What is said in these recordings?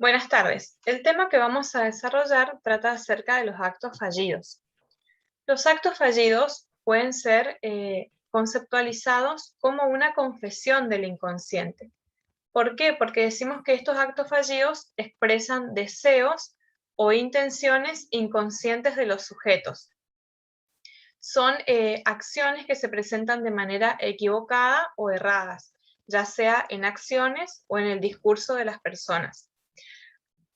Buenas tardes. El tema que vamos a desarrollar trata acerca de los actos fallidos. Los actos fallidos pueden ser conceptualizados como una confesión del inconsciente. ¿Por qué? Porque decimos que estos actos fallidos expresan deseos o intenciones inconscientes de los sujetos. Son acciones que se presentan de manera equivocada o erradas, ya sea en acciones o en el discurso de las personas.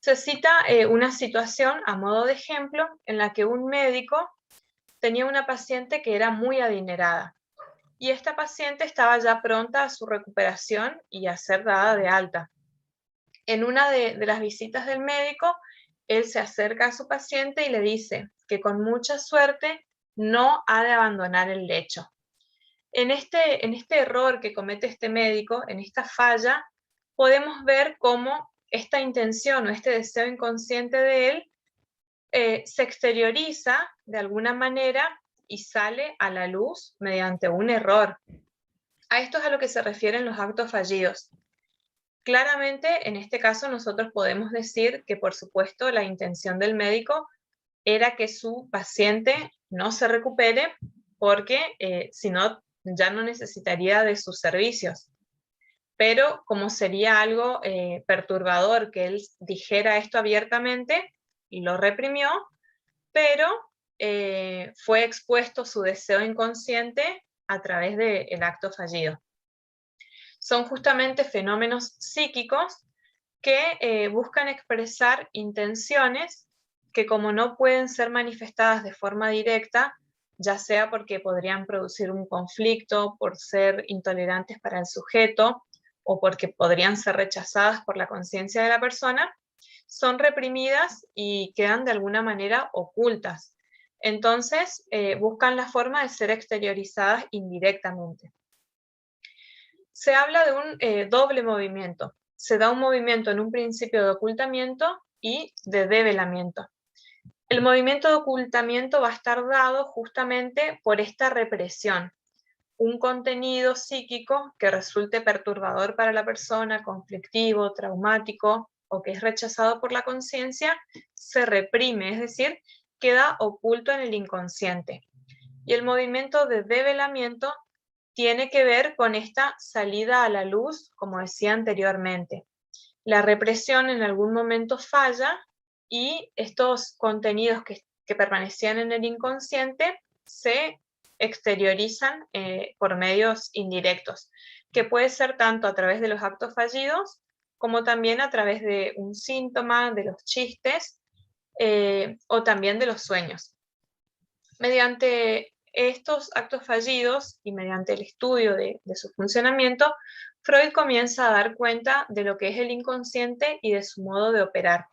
Se cita una situación a modo de ejemplo en la que un médico tenía una paciente que era muy adinerada y esta paciente estaba ya pronta a su recuperación y a ser dada de alta. En una de las visitas del médico, él se acerca a su paciente y le dice que con mucha suerte no ha de abandonar el lecho. En este error que comete este médico, en esta falla, podemos ver cómo esta intención o este deseo inconsciente de él se exterioriza de alguna manera y sale a la luz mediante un error. A esto es a lo que se refieren los actos fallidos. Claramente, en este caso, nosotros podemos decir que, por supuesto, la intención del médico era que su paciente no se recupere porque si no, ya no necesitaría de sus servicios. Pero como sería algo perturbador que él dijera esto abiertamente, lo reprimió, pero fue expuesto su deseo inconsciente a través del acto fallido. Son justamente fenómenos psíquicos que buscan expresar intenciones que, como no pueden ser manifestadas de forma directa, ya sea porque podrían producir un conflicto, por ser intolerantes para el sujeto o porque podrían ser rechazadas por la conciencia de la persona, son reprimidas y quedan de alguna manera ocultas. Entonces, buscan la forma de ser exteriorizadas indirectamente. Se habla de un doble movimiento. Se da un movimiento en un principio de ocultamiento y de develamiento. El movimiento de ocultamiento va a estar dado justamente por esta represión. Un contenido psíquico que resulte perturbador para la persona, conflictivo, traumático o que es rechazado por la conciencia, se reprime, es decir, queda oculto en el inconsciente. Y el movimiento de develamiento tiene que ver con esta salida a la luz, como decía anteriormente. La represión en algún momento falla y estos contenidos que permanecían en el inconsciente se exteriorizan por medios indirectos, que puede ser tanto a través de los actos fallidos como también a través de un síntoma, de los chistes o también de los sueños. Mediante estos actos fallidos y mediante el estudio de su funcionamiento, Freud comienza a dar cuenta de lo que es el inconsciente y de su modo de operar.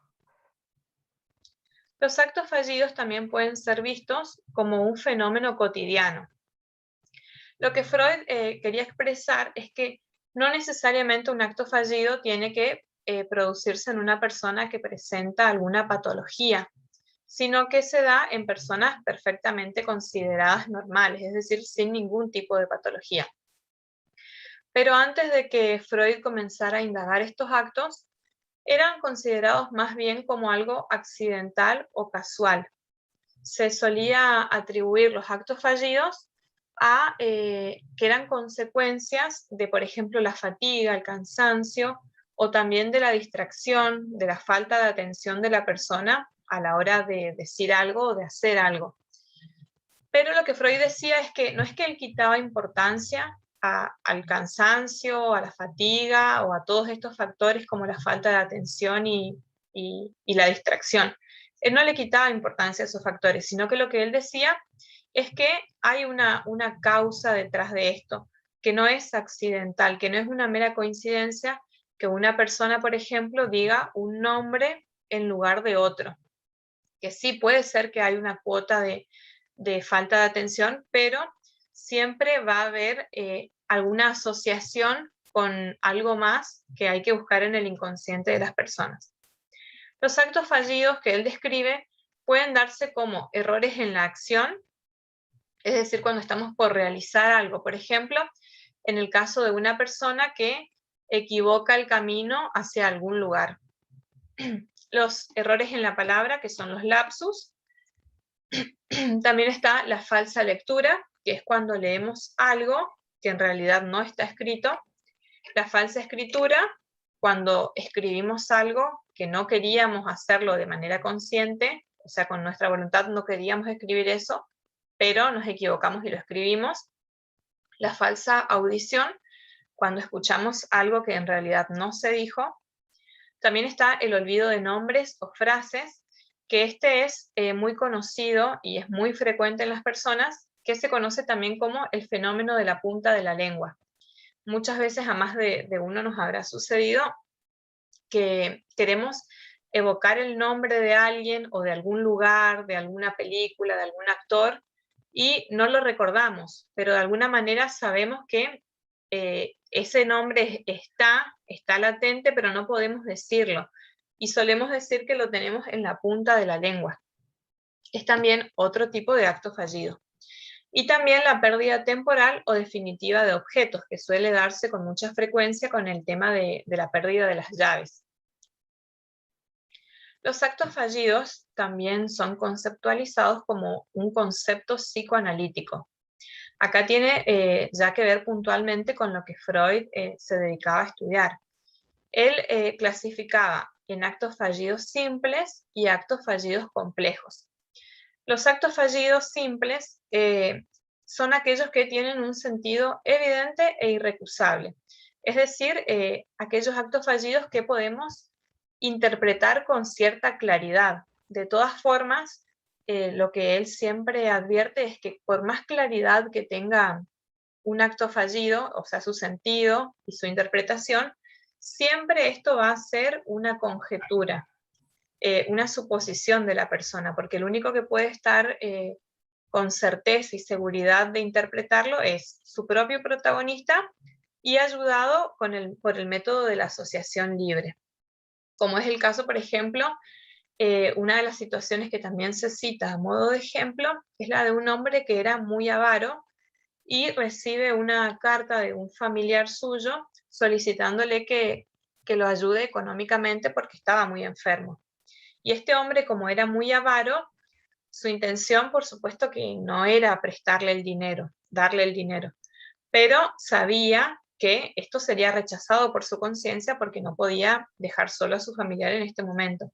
Los actos fallidos también pueden ser vistos como un fenómeno cotidiano. Lo que Freud quería expresar es que no necesariamente un acto fallido tiene que producirse en una persona que presenta alguna patología, sino que se da en personas perfectamente consideradas normales, es decir, sin ningún tipo de patología. Pero antes de que Freud comenzara a indagar estos actos, eran considerados más bien como algo accidental o casual. Se solía atribuir los actos fallidos a que eran consecuencias de, por ejemplo, la fatiga, el cansancio o también de la distracción, de la falta de atención de la persona a la hora de decir algo o de hacer algo. Pero lo que Freud decía es que no es que él quitaba importancia al cansancio, a la fatiga o a todos estos factores como la falta de atención y la distracción. Él no le quitaba importancia a esos factores, sino que lo que él decía es que hay una causa detrás de esto, que no es accidental, que no es una mera coincidencia que una persona, por ejemplo, diga un nombre en lugar de otro. Que sí puede ser que hay una cuota de falta de atención, pero siempre va a haber alguna asociación con algo más que hay que buscar en el inconsciente de las personas. Los actos fallidos que él describe pueden darse como errores en la acción, es decir, cuando estamos por realizar algo. Por ejemplo, en el caso de una persona que equivoca el camino hacia algún lugar. los errores en la palabra, que son los lapsus. También está la falsa lectura, que es cuando leemos algo que en realidad no está escrito. La falsa escritura, cuando escribimos algo que no queríamos hacerlo de manera consciente, o sea, con nuestra voluntad no queríamos escribir eso, pero nos equivocamos y lo escribimos. La falsa audición, cuando escuchamos algo que en realidad no se dijo. También está el olvido de nombres o frases, que este es muy conocido y es muy frecuente en las personas, que se conoce también como el fenómeno de la punta de la lengua. Muchas veces a más de uno nos habrá sucedido que queremos evocar el nombre de alguien o de algún lugar, de alguna película, de algún actor, y no lo recordamos, pero de alguna manera sabemos que ese nombre está latente, pero no podemos decirlo. Y solemos decir que lo tenemos en la punta de la lengua. Es también otro tipo de acto fallido. Y también la pérdida temporal o definitiva de objetos, que suele darse con mucha frecuencia con el tema de la pérdida de las llaves. Los actos fallidos también son conceptualizados como un concepto psicoanalítico. Acá tiene ya que ver puntualmente con lo que Freud se dedicaba a estudiar. Él clasificaba en actos fallidos simples y actos fallidos complejos. Los actos fallidos simples son aquellos que tienen un sentido evidente e irrecusable. Es decir, aquellos actos fallidos que podemos interpretar con cierta claridad. De todas formas, lo que él siempre advierte es que por más claridad que tenga un acto fallido, o sea, su sentido y su interpretación, siempre esto va a ser una conjetura, una suposición de la persona, porque el único que puede estar con certeza y seguridad de interpretarlo es su propio protagonista y ayudado por el método de la asociación libre. Como es el caso, por ejemplo, una de las situaciones que también se cita a modo de ejemplo es la de un hombre que era muy avaro y recibe una carta de un familiar suyo solicitándole que lo ayude económicamente porque estaba muy enfermo. Y este hombre, como era muy avaro, su intención, por supuesto, que no era prestarle el dinero, darle el dinero, pero sabía que esto sería rechazado por su conciencia porque no podía dejar solo a su familiar en este momento.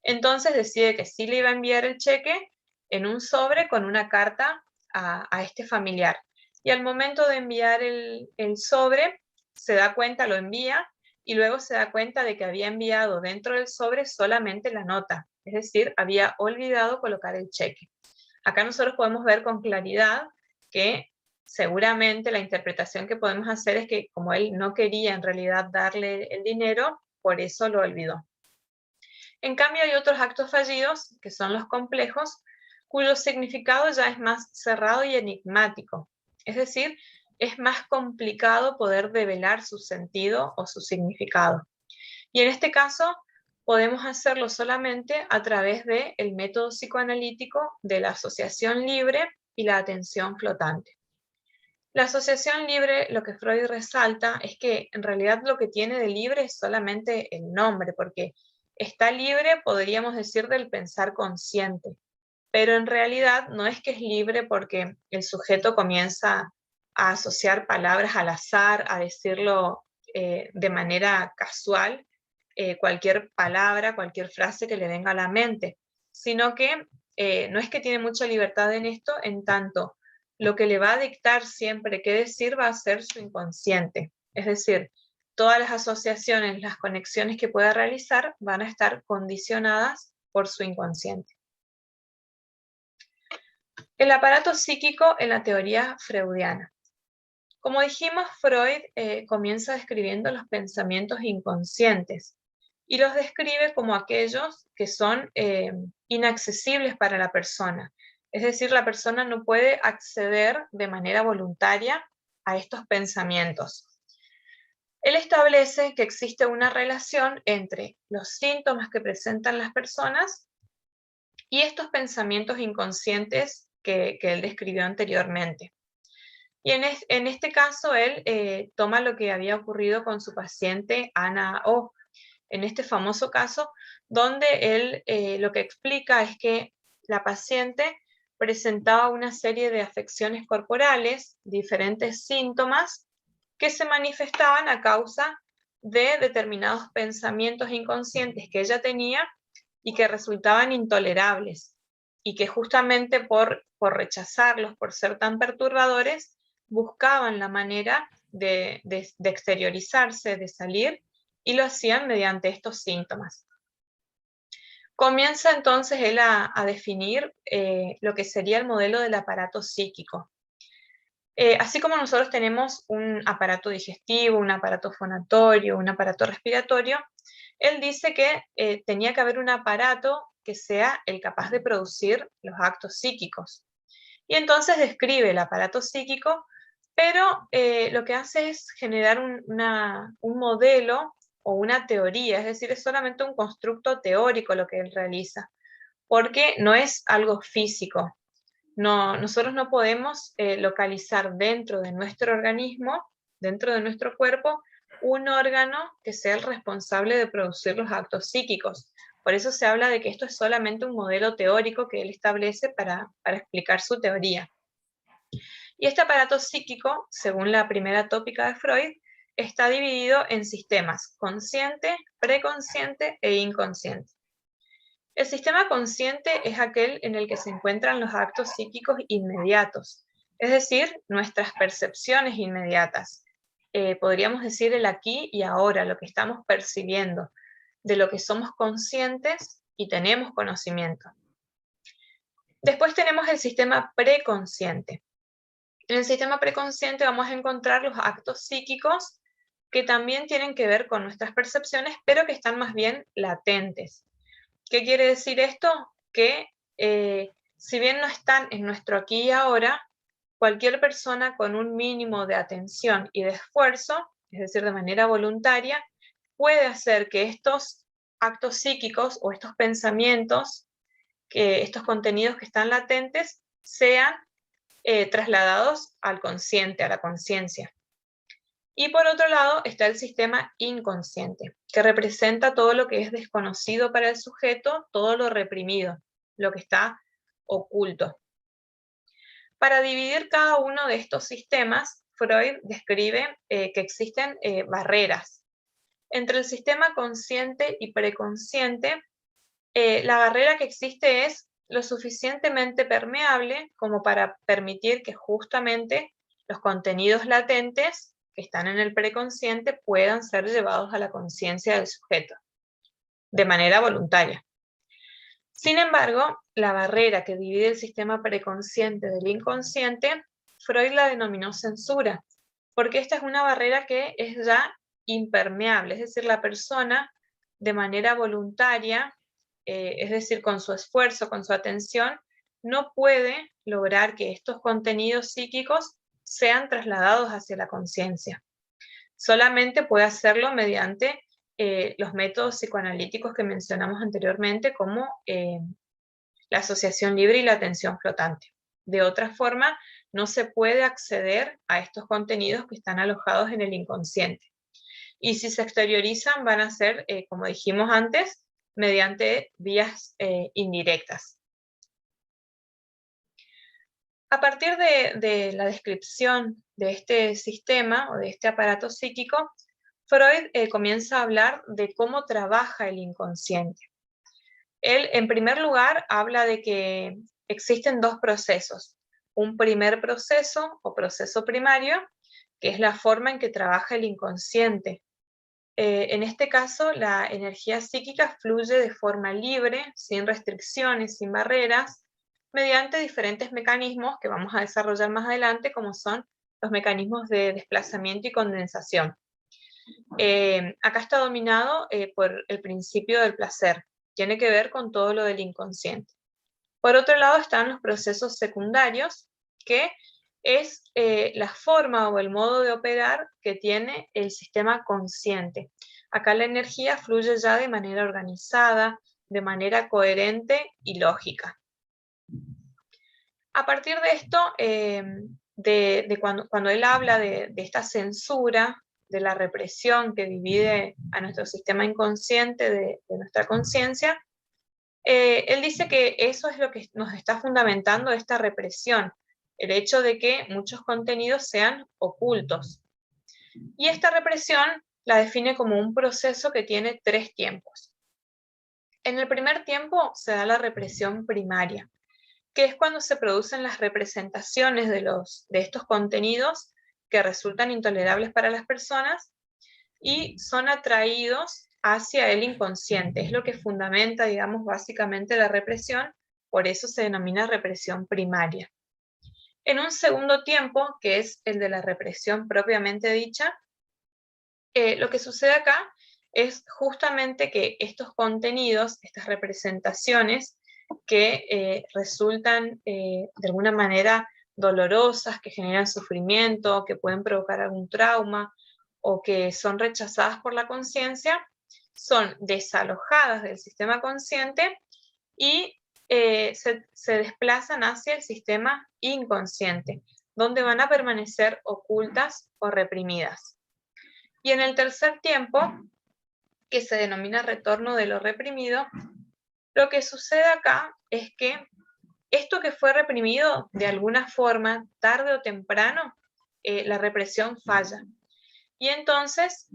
Entonces decide que sí le iba a enviar el cheque en un sobre con una carta a este familiar. Y al momento de enviar el sobre, se da cuenta, lo envía, y luego se da cuenta de que había enviado dentro del sobre solamente la nota, es decir, había olvidado colocar el cheque. Acá nosotros podemos ver con claridad que seguramente la interpretación que podemos hacer es que como él no quería en realidad darle el dinero, por eso lo olvidó. En cambio, hay otros actos fallidos, que son los complejos, cuyo significado ya es más cerrado y enigmático. Es decir, es más complicado poder develar su sentido o su significado. Y en este caso, podemos hacerlo solamente a través del método psicoanalítico de la asociación libre y la atención flotante. La asociación libre, lo que Freud resalta es que en realidad lo que tiene de libre es solamente el nombre, porque está libre, podríamos decir, del pensar consciente, pero en realidad no es que es libre porque el sujeto comienza a asociar palabras al azar, a decirlo de manera casual, cualquier palabra, cualquier frase que le venga a la mente, sino que no es que tiene mucha libertad en esto, en tanto lo que le va a dictar siempre qué decir va a ser su inconsciente. Es decir, todas las asociaciones, las conexiones que pueda realizar van a estar condicionadas por su inconsciente. El aparato psíquico en la teoría freudiana. Como dijimos, Freud comienza describiendo los pensamientos inconscientes y los describe como aquellos que son inaccesibles para la persona. Es decir, la persona no puede acceder de manera voluntaria a estos pensamientos. Él establece que existe una relación entre los síntomas que presentan las personas y estos pensamientos inconscientes que él describió anteriormente. Y en este caso, él toma lo que había ocurrido con su paciente Ana O. En este famoso caso, donde él lo que explica es que la paciente presentaba una serie de afecciones corporales, diferentes síntomas, que se manifestaban a causa de determinados pensamientos inconscientes que ella tenía y que resultaban intolerables, y que justamente por rechazarlos, por ser tan perturbadores, buscaban la manera de exteriorizarse, de salir, y lo hacían mediante estos síntomas. Comienza entonces él a definir lo que sería el modelo del aparato psíquico. Así como nosotros tenemos un aparato digestivo, un aparato fonatorio, un aparato respiratorio, él dice que tenía que haber un aparato que sea el capaz de producir los actos psíquicos. Y entonces describe el aparato psíquico, pero lo que hace es generar un modelo o una teoría, es decir, es solamente un constructo teórico lo que él realiza, porque no es algo físico. No, nosotros no podemos localizar dentro de nuestro organismo, dentro de nuestro cuerpo, un órgano que sea el responsable de producir los actos psíquicos. Por eso se habla de que esto es solamente un modelo teórico que él establece para explicar su teoría. Y este aparato psíquico, según la primera tópica de Freud, está dividido en sistemas consciente, preconsciente e inconsciente. El sistema consciente es aquel en el que se encuentran los actos psíquicos inmediatos, es decir, nuestras percepciones inmediatas. Podríamos decir el aquí y ahora, lo que estamos percibiendo, de lo que somos conscientes y tenemos conocimiento. Después tenemos el sistema preconsciente. En el sistema preconsciente vamos a encontrar los actos psíquicos que también tienen que ver con nuestras percepciones, pero que están más bien latentes. ¿Qué quiere decir esto? Que si bien no están en nuestro aquí y ahora, cualquier persona con un mínimo de atención y de esfuerzo, es decir, de manera voluntaria, puede hacer que estos actos psíquicos o estos pensamientos, estos contenidos que están latentes, sean trasladados al consciente, a la conciencia. Y por otro lado está el sistema inconsciente, que representa todo lo que es desconocido para el sujeto, todo lo reprimido, lo que está oculto. Para dividir cada uno de estos sistemas, Freud describe que existen barreras. Entre el sistema consciente y preconsciente, la barrera que existe es lo suficientemente permeable como para permitir que justamente los contenidos latentes que están en el preconsciente puedan ser llevados a la conciencia del sujeto, de manera voluntaria. Sin embargo, la barrera que divide el sistema preconsciente del inconsciente, Freud la denominó censura, porque esta es una barrera que es ya impermeable, es decir, la persona de manera voluntaria, es decir, con su esfuerzo, con su atención, no puede lograr que estos contenidos psíquicos sean trasladados hacia la conciencia. Solamente puede hacerlo mediante los métodos psicoanalíticos que mencionamos anteriormente, como la asociación libre y la atención flotante. De otra forma, no se puede acceder a estos contenidos que están alojados en el inconsciente. Y si se exteriorizan, van a ser, como dijimos antes, mediante vías indirectas. A partir de la descripción de este sistema o de este aparato psíquico, Freud comienza a hablar de cómo trabaja el inconsciente. Él, en primer lugar, habla de que existen dos procesos. Un primer proceso o proceso primario, que es la forma en que trabaja el inconsciente. En este caso, la energía psíquica fluye de forma libre, sin restricciones, sin barreras, mediante diferentes mecanismos que vamos a desarrollar más adelante, como son los mecanismos de desplazamiento y condensación. Acá está dominado por el principio del placer, tiene que ver con todo lo del inconsciente. Por otro lado están los procesos secundarios, que es la forma o el modo de operar que tiene el sistema consciente. Acá la energía fluye ya de manera organizada, de manera coherente y lógica. A partir de esto, cuando él habla de esta censura de la represión que divide a nuestro sistema inconsciente de nuestra conciencia, él dice que eso es lo que nos está fundamentando esta represión, el hecho de que muchos contenidos sean ocultos. Y esta represión la define como un proceso que tiene 3 tiempos. En el primer tiempo se da la represión primaria, que es cuando se producen las representaciones de estos contenidos que resultan intolerables para las personas y son atraídos hacia el inconsciente. Es lo que fundamenta, digamos, básicamente la represión, por eso se denomina represión primaria. En un segundo tiempo, que es el de la represión propiamente dicha, lo que sucede acá es justamente que estos contenidos, estas representaciones que resultan de alguna manera dolorosas, que generan sufrimiento, que pueden provocar algún trauma o que son rechazadas por la conciencia, son desalojadas del sistema consciente y se desplazan hacia el sistema inconsciente, donde van a permanecer ocultas o reprimidas. Y en el tercer tiempo, que se denomina retorno de lo reprimido, lo que sucede acá es que esto que fue reprimido, de alguna forma, tarde o temprano, la represión falla. Y entonces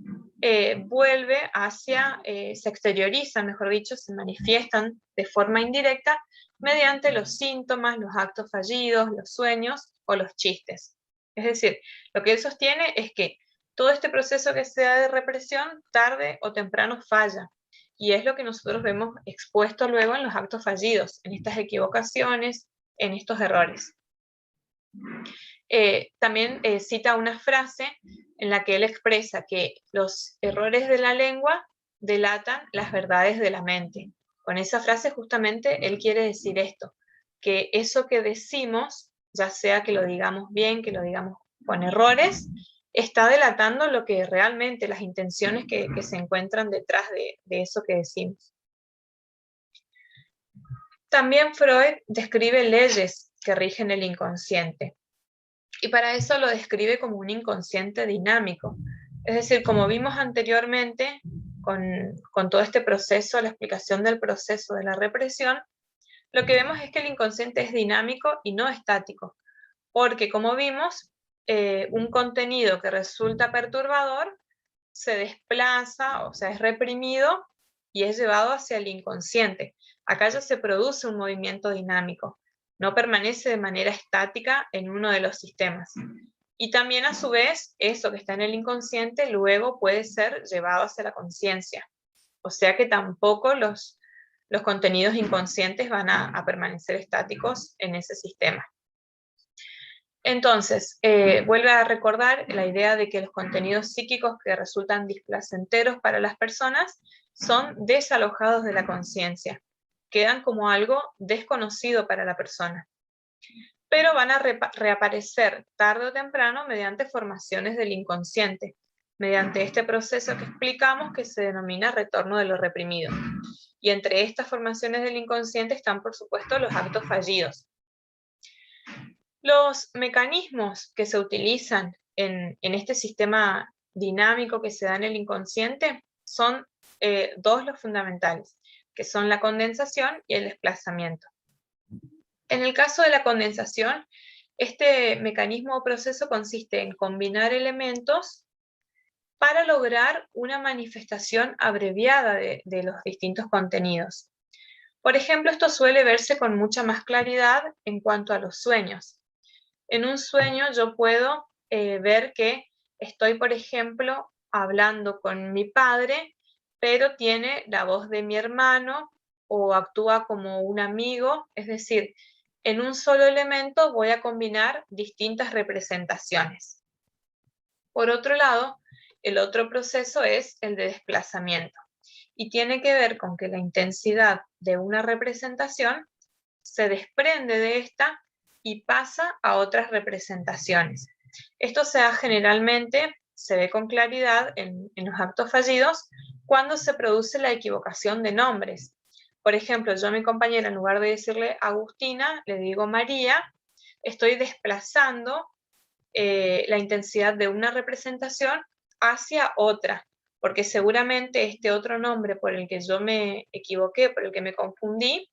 vuelve hacia, se exterioriza, mejor dicho, se manifiestan de forma indirecta mediante los síntomas, los actos fallidos, los sueños o los chistes. Es decir, lo que él sostiene es que todo este proceso que se da de represión, tarde o temprano falla. Y es lo que nosotros vemos expuesto luego en los actos fallidos, en estas equivocaciones, en estos errores. También cita una frase en la que él expresa que los errores de la lengua delatan las verdades de la mente. Con esa frase justamente él quiere decir esto, que eso que decimos, ya sea que lo digamos bien, que lo digamos con errores, está delatando lo que realmente, las intenciones que se encuentran detrás de eso que decimos. También Freud describe leyes que rigen el inconsciente. Y para eso lo describe como un inconsciente dinámico. Es decir, como vimos anteriormente, con todo este proceso, la explicación del proceso de la represión, lo que vemos es que el inconsciente es dinámico y no estático. Porque, como vimos, un contenido que resulta perturbador se desplaza, o sea, es reprimido y es llevado hacia el inconsciente. Acá ya se produce un movimiento dinámico, no permanece de manera estática en uno de los sistemas. Y también a su vez, eso que está en el inconsciente luego puede ser llevado hacia la conciencia. O sea que tampoco los contenidos inconscientes van a permanecer estáticos en ese sistema. Entonces, vuelve a recordar la idea de que los contenidos psíquicos que resultan displacenteros para las personas son desalojados de la conciencia, quedan como algo desconocido para la persona, pero van a reaparecer tarde o temprano mediante formaciones del inconsciente, mediante este proceso que explicamos que se denomina retorno de lo reprimido. Y entre estas formaciones del inconsciente están, por supuesto, los actos fallidos. Los mecanismos que se utilizan en este sistema dinámico que se da en el inconsciente son dos los fundamentales, que son la condensación y el desplazamiento. En el caso de la condensación, este mecanismo o proceso consiste en combinar elementos para lograr una manifestación abreviada de los distintos contenidos. Por ejemplo, esto suele verse con mucha más claridad en cuanto a los sueños. En un sueño yo puedo ver que estoy, por ejemplo, hablando con mi padre, pero tiene la voz de mi hermano o actúa como un amigo, es decir, en un solo elemento voy a combinar distintas representaciones. Por otro lado, el otro proceso es el de desplazamiento y tiene que ver con que la intensidad de una representación se desprende de esta y pasa a otras representaciones. Esto se da generalmente, se ve con claridad en los actos fallidos, cuando se produce la equivocación de nombres. Por ejemplo, yo a mi compañera, en lugar de decirle Agustina, le digo María, estoy desplazando la intensidad de una representación hacia otra, porque seguramente este otro nombre por el que yo me equivoqué, por el que me confundí,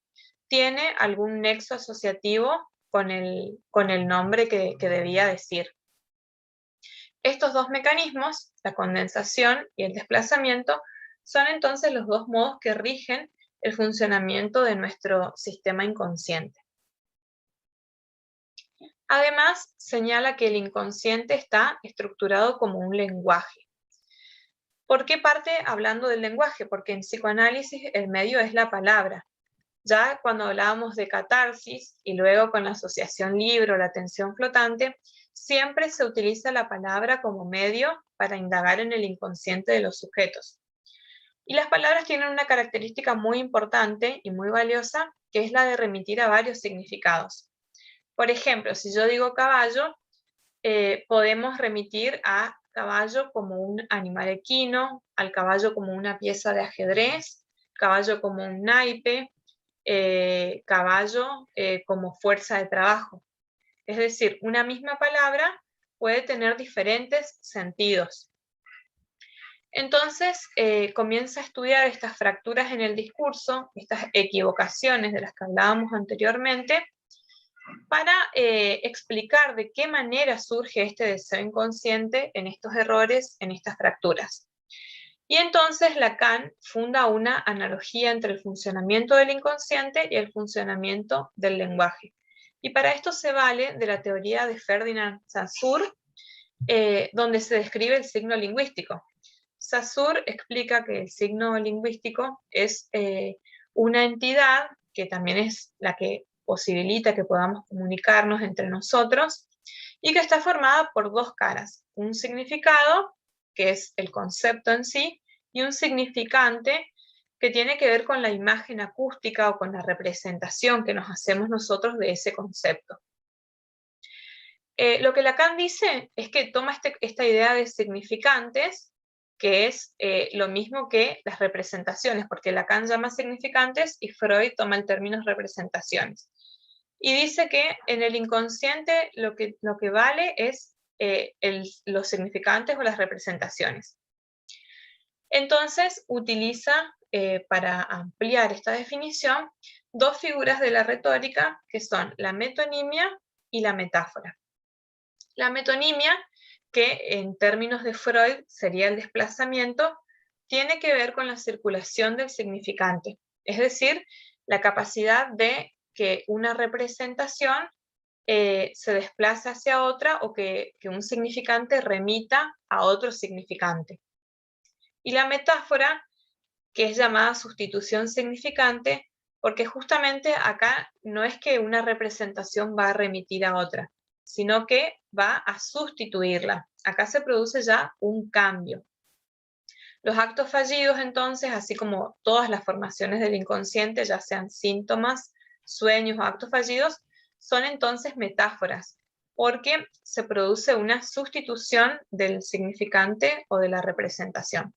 tiene algún nexo asociativo con el nombre que debía decir. Estos dos mecanismos, la condensación y el desplazamiento, son entonces los dos modos que rigen el funcionamiento de nuestro sistema inconsciente. Además, señala que el inconsciente está estructurado como un lenguaje. ¿Por qué parte hablando del lenguaje? Porque en psicoanálisis el medio es la palabra. Ya cuando hablábamos de catarsis y luego con la asociación libro, la atención flotante, siempre se utiliza la palabra como medio para indagar en el inconsciente de los sujetos. Y las palabras tienen una característica muy importante y muy valiosa, que es la de remitir a varios significados. Por ejemplo, si yo digo caballo, podemos remitir a caballo como un animal equino, al caballo como una pieza de ajedrez, caballo como un naipe, caballo como fuerza de trabajo. Es decir, una misma palabra puede tener diferentes sentidos. Entonces, comienza a estudiar estas fracturas en el discurso, estas equivocaciones de las que hablábamos anteriormente, para explicar de qué manera surge este deseo inconsciente en estos errores, en estas fracturas. Y entonces Lacan funda una analogía entre el funcionamiento del inconsciente y el funcionamiento del lenguaje. Y para esto se vale de la teoría de Ferdinand Saussure, donde se describe el signo lingüístico. Saussure explica que el signo lingüístico es una entidad que también es la que posibilita que podamos comunicarnos entre nosotros y que está formada por dos caras, un significado, que es el concepto en sí, y un significante que tiene que ver con la imagen acústica o con la representación que nos hacemos nosotros de ese concepto. Lo que Lacan dice es que toma esta idea de significantes, que es lo mismo que las representaciones, porque Lacan llama significantes y Freud toma el término representaciones. Y dice que en el inconsciente lo que vale es los significantes o las representaciones. Entonces utiliza, para ampliar esta definición, dos figuras de la retórica que son la metonimia y la metáfora. La metonimia, que en términos de Freud sería el desplazamiento, tiene que ver con la circulación del significante, es decir, la capacidad de que una representación se desplace hacia otra o que un significante remita a otro significante. Y la metáfora, que es llamada sustitución significante, porque justamente acá no es que una representación va a remitir a otra, sino que va a sustituirla. Acá se produce ya un cambio. Los actos fallidos, entonces, así como todas las formaciones del inconsciente, ya sean síntomas, sueños o actos fallidos, son entonces metáforas, porque se produce una sustitución del significante o de la representación.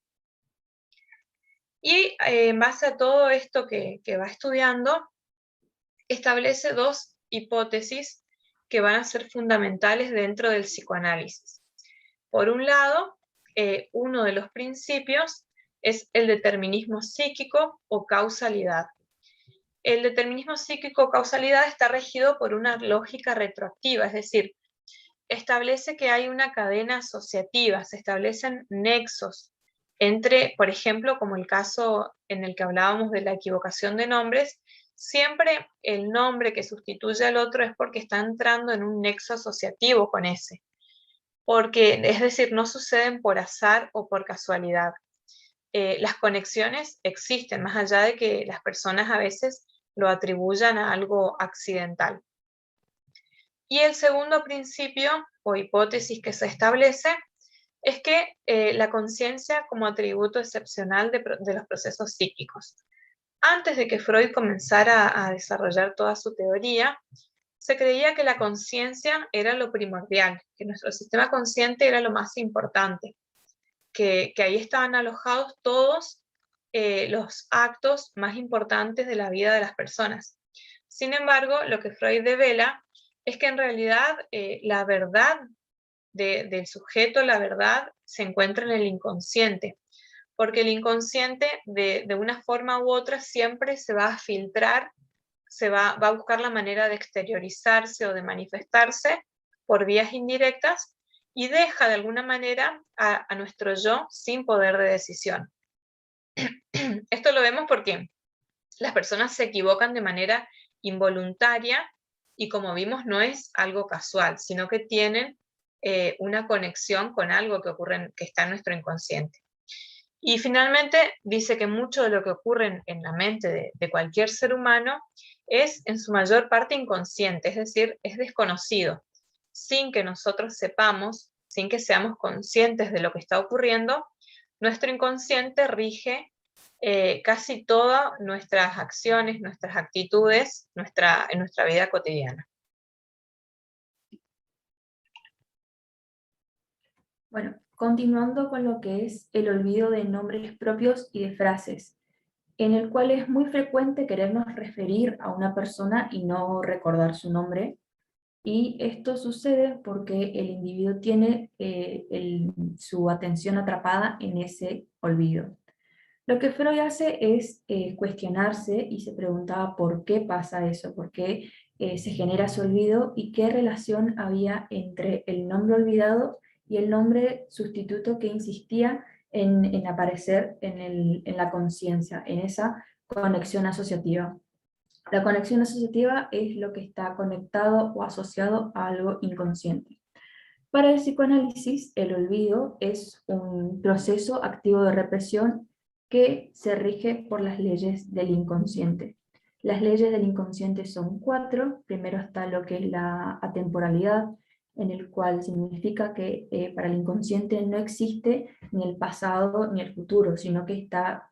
Y en base a todo esto que va estudiando, establece dos hipótesis que van a ser fundamentales dentro del psicoanálisis. Por un lado, uno de los principios es el determinismo psíquico o causalidad. El determinismo psíquico o causalidad está regido por una lógica retroactiva, es decir, establece que hay una cadena asociativa, se establecen nexos entre, por ejemplo, como el caso en el que hablábamos de la equivocación de nombres, siempre el nombre que sustituye al otro es porque está entrando en un nexo asociativo con ese. Porque, es decir, no suceden por azar o por casualidad. Las conexiones existen, más allá de que las personas a veces lo atribuyan a algo accidental. Y el segundo principio o hipótesis que se establece es que la conciencia como atributo excepcional de los procesos psíquicos. Antes de que Freud comenzara a desarrollar toda su teoría, se creía que la conciencia era lo primordial, que nuestro sistema consciente era lo más importante, que ahí estaban alojados todos los actos más importantes de la vida de las personas. Sin embargo, lo que Freud devela es que en realidad la verdad del sujeto, la verdad, se encuentra en el inconsciente, porque el inconsciente de una forma u otra siempre se va a filtrar, va a buscar la manera de exteriorizarse o de manifestarse por vías indirectas y deja de alguna manera a nuestro yo sin poder de decisión. Esto lo vemos porque las personas se equivocan de manera involuntaria y, como vimos, no es algo casual, sino que tienen una conexión con algo que ocurre, que está en nuestro inconsciente. Y finalmente dice que mucho de lo que ocurre en la mente de cualquier ser humano es en su mayor parte inconsciente, es decir, es desconocido. Sin que nosotros sepamos, sin que seamos conscientes de lo que está ocurriendo, nuestro inconsciente rige casi todas nuestras acciones, nuestras actitudes, en nuestra vida cotidiana. Bueno, continuando con lo que es el olvido de nombres propios y de frases, en el cual es muy frecuente querernos referir a una persona y no recordar su nombre, y esto sucede porque el individuo tiene su atención atrapada en ese olvido. Lo que Freud hace es cuestionarse y se preguntaba por qué pasa eso, por qué se genera ese olvido y qué relación había entre el nombre olvidado y el nombre sustituto que insistía en aparecer en la conciencia, en esa conexión asociativa. La conexión asociativa es lo que está conectado o asociado a algo inconsciente. Para el psicoanálisis, el olvido es un proceso activo de represión que se rige por las leyes del inconsciente. Las leyes del inconsciente son 4. Primero está lo que es la atemporalidad, en el cual significa que para el inconsciente no existe ni el pasado ni el futuro, sino que está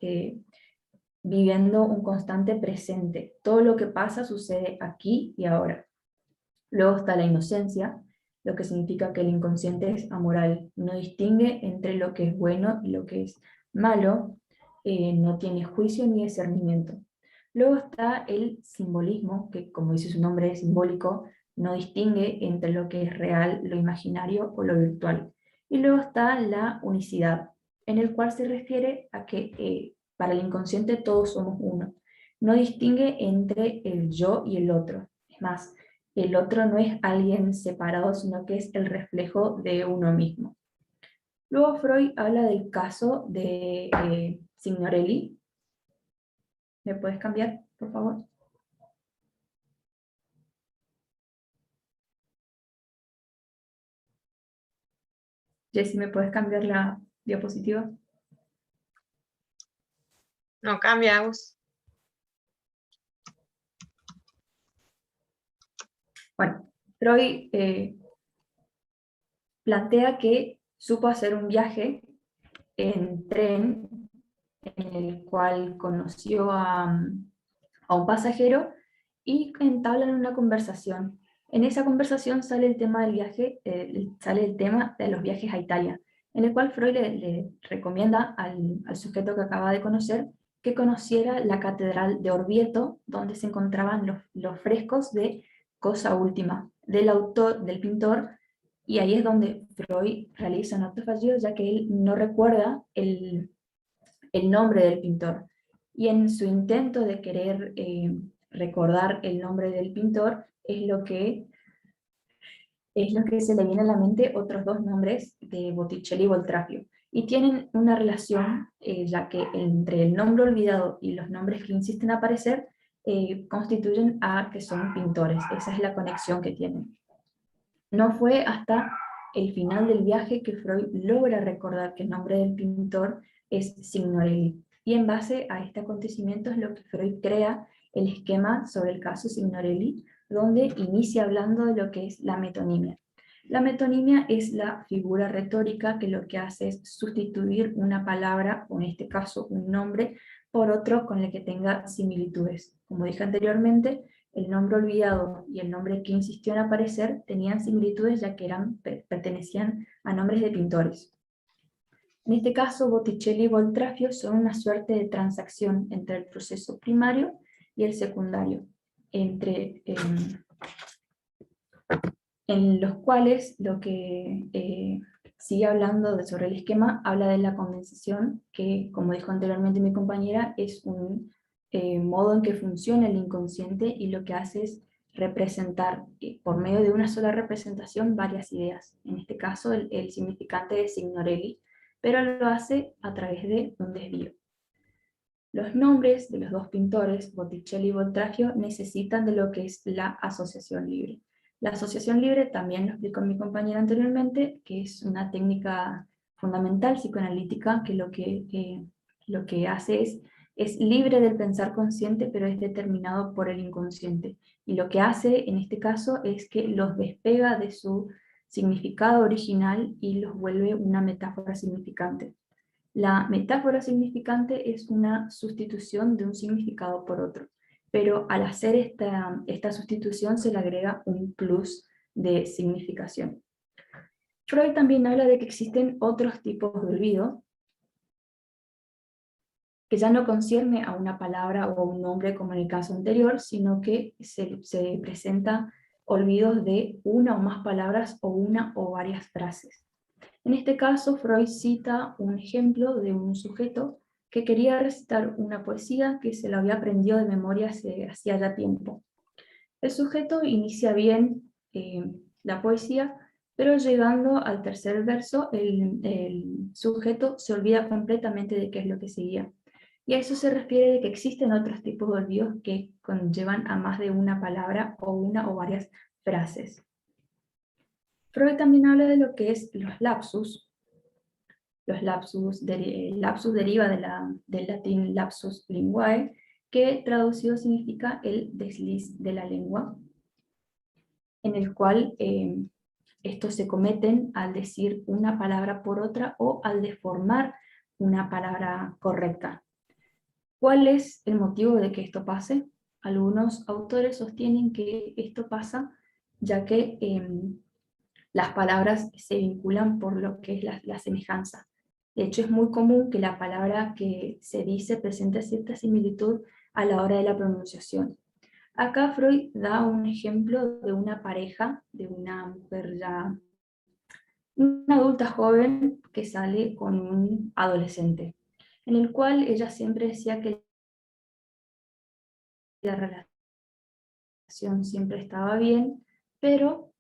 viviendo un constante presente. Todo lo que pasa sucede aquí y ahora. Luego está la inocencia, lo que significa que el inconsciente es amoral, no distingue entre lo que es bueno y lo que es malo, no tiene juicio ni discernimiento. Luego está el simbolismo, que como dice su nombre es simbólico, no distingue entre lo que es real, lo imaginario o lo virtual. Y luego está la unicidad, en el cual se refiere a que para el inconsciente todos somos uno. No distingue entre el yo y el otro. Es más, el otro no es alguien separado, sino que es el reflejo de uno mismo. Luego Freud habla del caso de Signorelli. ¿Me puedes cambiar, por favor? Jessy, ¿me puedes cambiar la diapositiva? No cambia, Agus. Bueno, Freud plantea que supo hacer un viaje en tren en el cual conoció a un pasajero y entablan una conversación. En esa conversación sale el tema del viaje, sale el tema de los viajes a Italia, en el cual Freud le recomienda al sujeto que acaba de conocer que conociera la catedral de Orvieto, donde se encontraban los frescos de Cosa Última, del autor, del pintor, y ahí es donde Freud realiza un acto fallido, ya que él no recuerda el nombre del pintor. Y en su intento de querer recordar el nombre del pintor, es lo que se le viene a la mente otros 2 nombres de Botticelli y Boltraffio. Y tienen una relación, ya que entre el nombre olvidado y los nombres que insisten a aparecer, constituyen a que son pintores. Esa es la conexión que tienen. No fue hasta el final del viaje que Freud logra recordar que el nombre del pintor es Signorelli. Y en base a este acontecimiento es lo que Freud crea el esquema sobre el caso Signorelli, donde inicia hablando de lo que es la metonimia. La metonimia es la figura retórica que lo que hace es sustituir una palabra, o en este caso un nombre, por otro con el que tenga similitudes. Como dije anteriormente, el nombre olvidado y el nombre que insistió en aparecer tenían similitudes ya que pertenecían a nombres de pintores. En este caso, Botticelli y Boltraffio son una suerte de transacción entre el proceso primario y el secundario, entre en los cuales lo que sigue hablando sobre el esquema, habla de la condensación, que como dijo anteriormente mi compañera, es un modo en que funciona el inconsciente y lo que hace es representar por medio de una sola representación varias ideas. En este caso el significante de Signorelli, pero lo hace a través de un desvío. Los nombres de los dos pintores, Botticelli y Voltaggio, necesitan de lo que es la asociación libre. La asociación libre, también lo explicó mi compañera anteriormente, que es una técnica fundamental psicoanalítica que lo que hace es libre del pensar consciente, pero es determinado por el inconsciente. Y lo que hace en este caso es que los despega de su significado original y los vuelve una metáfora significante. La metáfora significante es una sustitución de un significado por otro, pero al hacer esta sustitución se le agrega un plus de significación. Freud también habla de que existen otros tipos de olvido, que ya no concierne a una palabra o un nombre como en el caso anterior, sino que se presenta olvidos de una o más palabras o una o varias frases. En este caso, Freud cita un ejemplo de un sujeto que quería recitar una poesía que se lo había aprendido de memoria hacía ya tiempo. El sujeto inicia bien la poesía, pero llegando al tercer verso, el sujeto se olvida completamente de qué es lo que seguía. Y a eso se refiere de que existen otros tipos de olvidos que conllevan a más de una palabra o una o varias frases. Freud también habla de lo que es los lapsus. Lapsus deriva del latín lapsus linguae, que traducido significa el desliz de la lengua, en el cual estos se cometen al decir una palabra por otra o al deformar una palabra correcta. ¿Cuál es el motivo de que esto pase? Algunos autores sostienen que esto pasa ya que las palabras se vinculan por lo que es la semejanza. De hecho, es muy común que la palabra que se dice presente cierta similitud a la hora de la pronunciación. Acá Freud da un ejemplo de una pareja, de una mujer ya, una adulta joven que sale con un adolescente, en el cual ella siempre decía que la relación siempre estaba bien, pero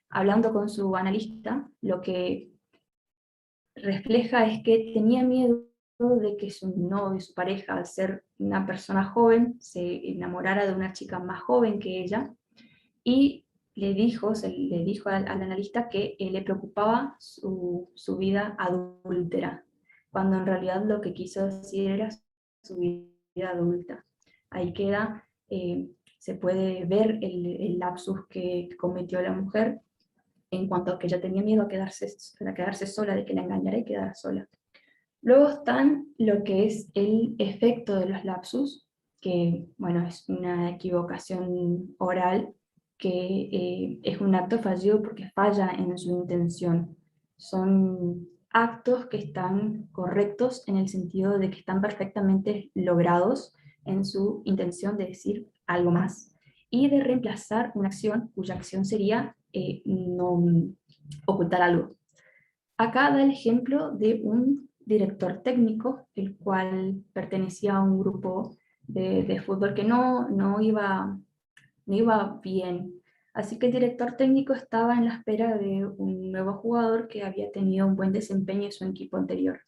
hablando con su analista, lo que refleja es que tenía miedo de que su novio, su pareja, al ser una persona joven, se enamorara de una chica más joven que ella, y le dijo al analista que le preocupaba su vida adúltera, cuando en realidad lo que quiso decir era su vida adulta. Ahí queda, se puede ver el lapsus que cometió la mujer, en cuanto a que ella tenía miedo a quedarse sola, de que la engañara y quedara sola. Luego están lo que es el efecto de los lapsus, que bueno, es una equivocación oral, que es un acto fallido porque falla en su intención. Son actos que están correctos en el sentido de que están perfectamente logrados en su intención de decir algo más y de reemplazar una acción cuya acción sería no ocultar algo. Acá da el ejemplo de un director técnico, el cual pertenecía a un grupo de fútbol que no iba bien. Así que el director técnico estaba en la espera de un nuevo jugador que había tenido un buen desempeño en su equipo anterior.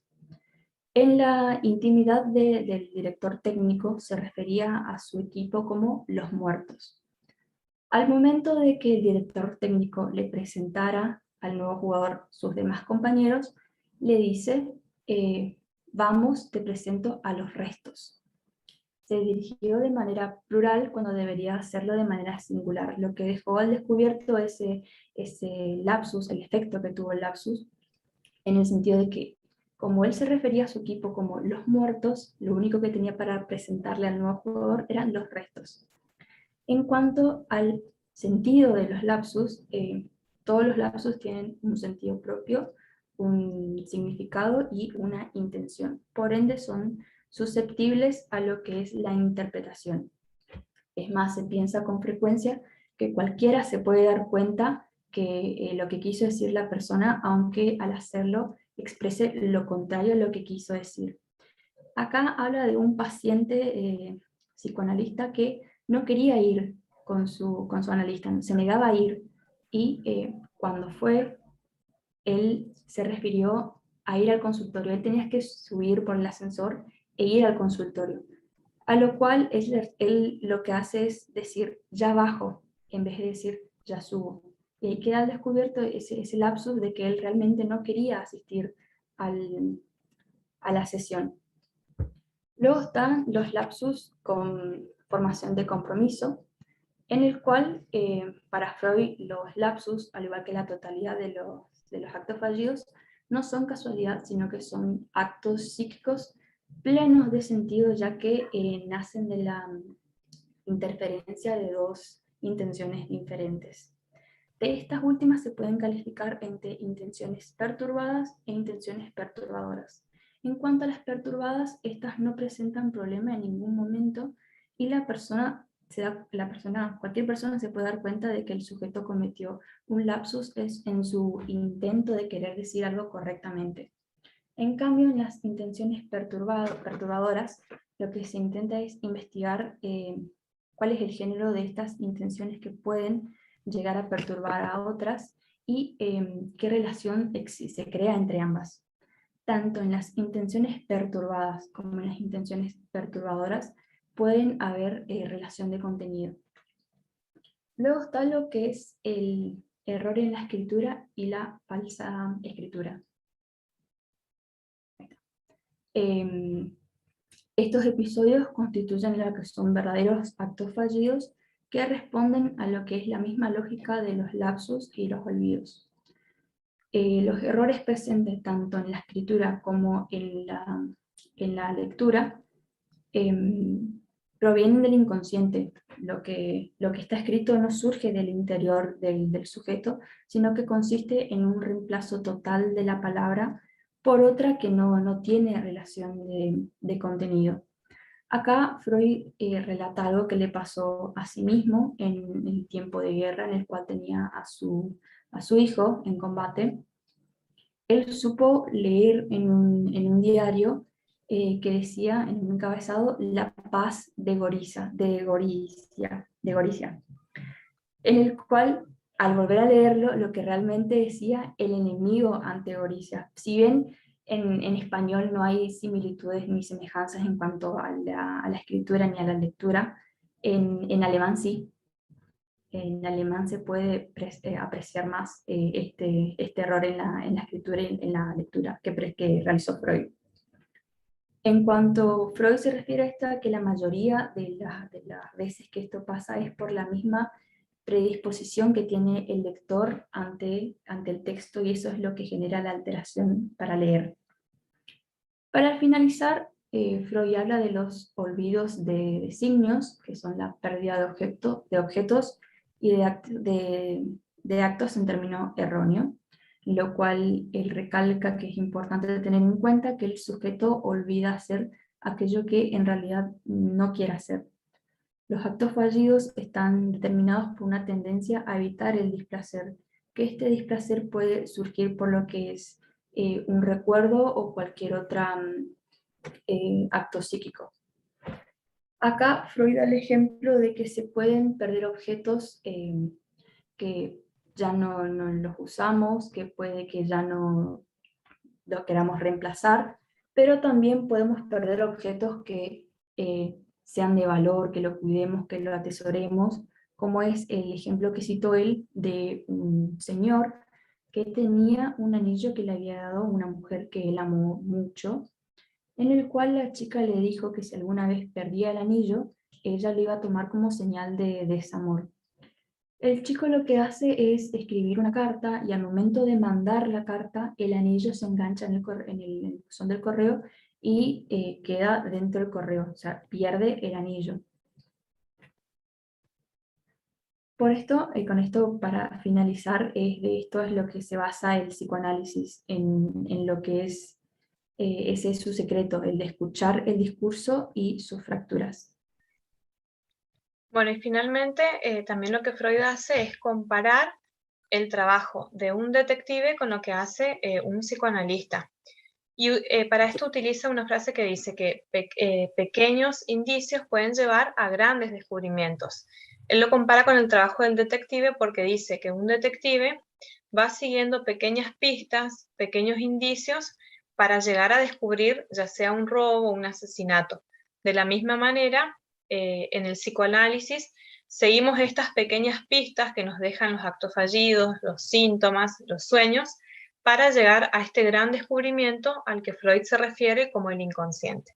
En la intimidad del director técnico se refería a su equipo como los muertos. Al momento de que el director técnico le presentara al nuevo jugador sus demás compañeros, le dice, vamos, te presento a los restos. Se dirigió de manera plural cuando debería hacerlo de manera singular, lo que dejó al descubierto ese lapsus, el efecto que tuvo el lapsus, en el sentido de que como él se refería a su equipo como los muertos, lo único que tenía para presentarle al nuevo jugador eran los restos. En cuanto al sentido de los lapsus, todos los lapsus tienen un sentido propio, un significado y una intención. Por ende, son susceptibles a lo que es la interpretación. Es más, se piensa con frecuencia que cualquiera se puede dar cuenta que lo que quiso decir la persona, aunque al hacerlo exprese lo contrario a lo que quiso decir. Acá habla de un paciente psicoanalista que no quería ir con su analista, se negaba a ir, y cuando fue, él se refirió a ir al consultorio. Él tenía que subir por el ascensor e ir al consultorio. A lo cual él lo que hace es decir, ya bajo, en vez de decir, ya subo. Y ahí queda al descubierto ese lapsus de que él realmente no quería asistir a la sesión. Luego están los lapsus con formación de compromiso, en el cual, para Freud, los lapsus, al igual que la totalidad de los actos fallidos, no son casualidad, sino que son actos psíquicos plenos de sentido, ya que nacen de la interferencia de dos intenciones diferentes. De estas últimas se pueden calificar entre intenciones perturbadas e intenciones perturbadoras. En cuanto a las perturbadas, estas no presentan problema en ningún momento y cualquier persona se puede dar cuenta de que el sujeto cometió un lapsus en su intento de querer decir algo correctamente. En cambio, en las intenciones perturbadoras, lo que se intenta es investigar cuál es el género de estas intenciones que pueden llegar a perturbar a otras y qué relación se crea entre ambas. Tanto en las intenciones perturbadas como en las intenciones perturbadoras pueden haber relación de contenido. Luego está lo que es el error en la escritura y la falsa escritura. Estos episodios constituyen lo que son verdaderos actos fallidos que responden a lo que es la misma lógica de los lapsus y los olvidos. Los errores presentes tanto en la escritura como en la lectura provienen del inconsciente. Lo que está escrito no surge del interior del sujeto, sino que consiste en un reemplazo total de la palabra por otra que no tiene relación de contenido. Acá Freud relata algo que le pasó a sí mismo en el tiempo de guerra en el cual tenía a su hijo en combate. Él supo leer en un diario que decía en un encabezado la paz de Goricia, en el cual, al volver a leerlo, lo que realmente decía el enemigo ante Goricia. Si bien en español no hay similitudes ni semejanzas en cuanto a la escritura ni a la lectura, en alemán sí. En alemán se puede apreciar más este error en la escritura y en la lectura que realizó Freud. En cuanto Freud se refiere a esto, que la mayoría de las veces que esto pasa es por la misma predisposición que tiene el lector ante el texto, y eso es lo que genera la alteración para leer. Para finalizar, Freud habla de los olvidos de signos, que son la pérdida de objetos y de actos en término erróneo, lo cual él recalca que es importante tener en cuenta que el sujeto olvida hacer aquello que en realidad no quiere hacer. Los actos fallidos están determinados por una tendencia a evitar el displacer, que este displacer puede surgir por lo que es un recuerdo o cualquier otro acto psíquico. Acá Freud da el ejemplo de que se pueden perder objetos que ya no los usamos, que puede que ya no los queramos reemplazar, pero también podemos perder objetos que sean de valor, que lo cuidemos, que lo atesoremos, como es el ejemplo que citó él de un señor que tenía un anillo que le había dado una mujer que él amó mucho, en el cual la chica le dijo que si alguna vez perdía el anillo, ella lo iba a tomar como señal de desamor. El chico lo que hace es escribir una carta, y al momento de mandar la carta, el anillo se engancha en el buzón del correo y queda dentro del correo, o sea, pierde el anillo. Por esto, con esto para finalizar, de esto es lo que se basa el psicoanálisis, en lo que es, ese es su secreto, el de escuchar el discurso y sus fracturas. Bueno, y finalmente también lo que Freud hace es comparar el trabajo de un detective con lo que hace un psicoanalista. Y para esto utiliza una frase que dice que pequeños indicios pueden llevar a grandes descubrimientos. Él lo compara con el trabajo del detective porque dice que un detective va siguiendo pequeñas pistas, pequeños indicios para llegar a descubrir ya sea un robo o un asesinato. De la misma manera, en el psicoanálisis seguimos estas pequeñas pistas que nos dejan los actos fallidos, los síntomas, los sueños, para llegar a este gran descubrimiento al que Freud se refiere como el inconsciente.